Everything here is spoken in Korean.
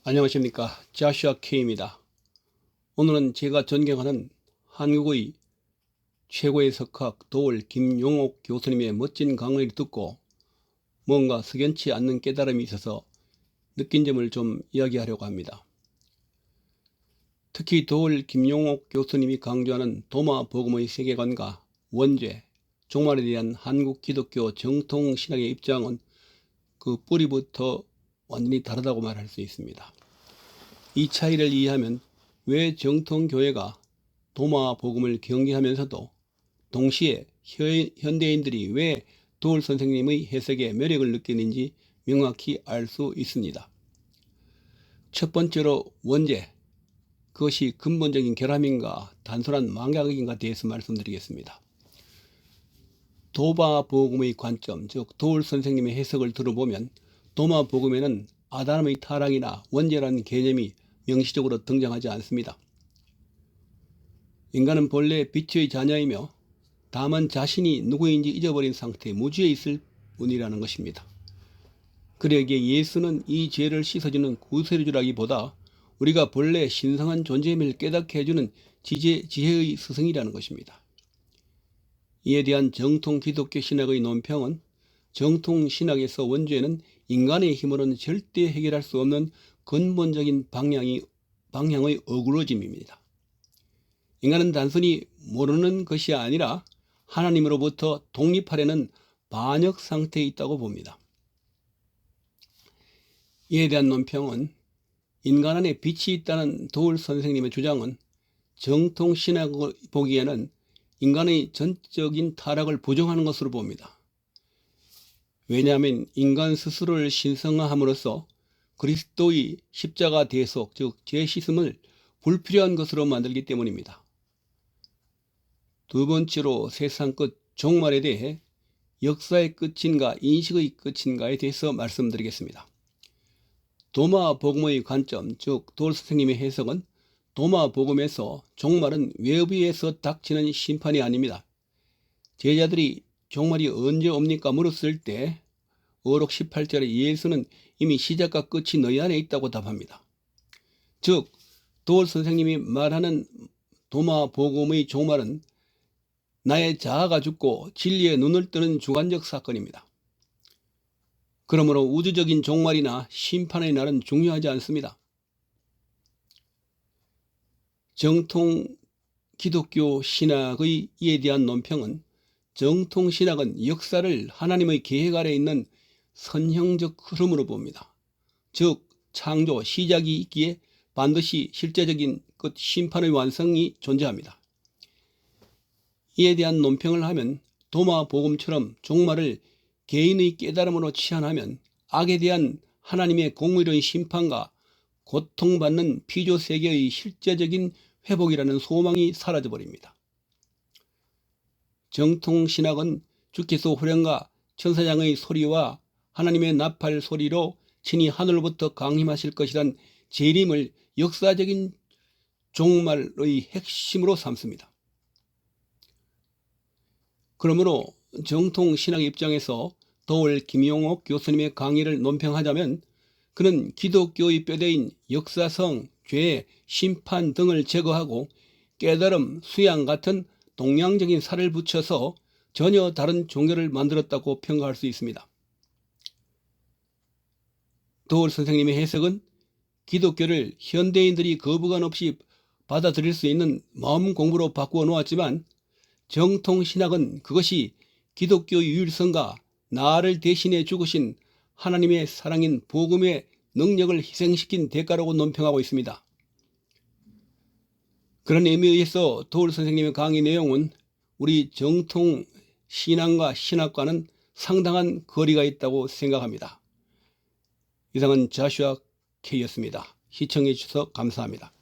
안녕하십니까, 자슈아 K입니다. 오늘은 제가 존경하는 한국의 최고의 석학 도울 김용옥 교수님의 멋진 강의를 듣고 뭔가 석연치 않는 깨달음이 있어서 느낀 점을 좀 이야기하려고 합니다. 특히 도울 김용옥 교수님이 강조하는 도마 복음의 세계관과 원죄, 종말에 대한 한국 기독교 정통 신학의 입장은 그 뿌리부터 완전히 다르다고 말할 수 있습니다. 이 차이를 이해하면 왜 정통교회가 도마 복음을 경계하면서도 동시에 현대인들이 왜 도울 선생님의 해석에 매력을 느끼는지 명확히 알 수 있습니다. 첫 번째로 원죄, 그것이 근본적인 결함인가 단순한 망각인가 대해서 말씀드리겠습니다. 도마 복음의 관점, 즉 도울 선생님의 해석을 들어보면 도마 복음에는 아담의 타락이나 원죄라는 개념이 명시적으로 등장하지 않습니다. 인간은 본래 빛의 자녀이며 다만 자신이 누구인지 잊어버린 상태 무지에 있을 뿐이라는 것입니다. 그러기에 예수는 이 죄를 씻어주는 구세주라기보다 우리가 본래 신성한 존재임을 깨닫게 해주는 지혜의 스승이라는 것입니다. 이에 대한 정통 기독교 신학의 논평은 정통 신학에서 원죄는 인간의 힘으로는 절대 해결할 수 없는 근본적인 방향의 어그러짐입니다. 인간은 단순히 모르는 것이 아니라 하나님으로부터 독립하려는 반역 상태에 있다고 봅니다. 이에 대한 논평은 인간 안에 빛이 있다는 도울 선생님의 주장은 정통 신학을 보기에는 인간의 전적인 타락을 부정하는 것으로 봅니다. 왜냐하면 인간 스스로를 신성화함으로써 그리스도의 십자가 대속, 즉 죄씻음을 불필요한 것으로 만들기 때문입니다. 두 번째로 세상 끝 종말에 대해 역사의 끝인가 인식의 끝인가에 대해서 말씀드리겠습니다. 도마 복음의 관점, 즉 도울 선생님의 해석은 도마 복음에서 종말은 외부에서 닥치는 심판이 아닙니다. 제자들이 종말이 언제 옵니까 물었을 때 어록 18절에 예수는 이미 시작과 끝이 너희 안에 있다고 답합니다. 즉 도울 선생님이 말하는 도마 복음의 종말은 나의 자아가 죽고 진리의 눈을 뜨는 주관적 사건입니다. 그러므로 우주적인 종말이나 심판의 날은 중요하지 않습니다. 정통 기독교 신학의 이에 대한 논평은 정통 신학은 역사를 하나님의 계획 아래 있는 선형적 흐름으로 봅니다. 즉 창조 시작이 있기에 반드시 실제적인 끝 심판의 완성이 존재합니다. 이에 대한 논평을 하면 도마 복음처럼 종말을 개인의 깨달음으로 치환하면 악에 대한 하나님의 공의로운 심판과 고통받는 피조 세계의 실제적인 회복이라는 소망이 사라져버립니다. 정통 신학은 주께서 호령과 천사장의 소리와 하나님의 나팔 소리로 친히 하늘로부터 강림하실 것이란 재림을 역사적인 종말의 핵심으로 삼습니다. 그러므로 정통 신학 입장에서 도울 김용옥 교수님의 강의를 논평하자면 그는 기독교의 뼈대인 역사성, 죄, 심판 등을 제거하고 깨달음, 수양 같은 동양적인 살을 붙여서 전혀 다른 종교를 만들었다고 평가할 수 있습니다. 도울 선생님의 해석은 기독교를 현대인들이 거부감 없이 받아들일 수 있는 마음 공부로 바꾸어 놓았지만 정통 신학은 그것이 기독교의 유일성과 나를 대신해 죽으신 하나님의 사랑인 복음의 능력을 희생시킨 대가라고 논평하고 있습니다. 그런 의미에서 도울 선생님의 강의 내용은 우리 정통 신앙과 신학과는 상당한 거리가 있다고 생각합니다. 이상은 자슈아 K였습니다. 시청해 주셔서 감사합니다.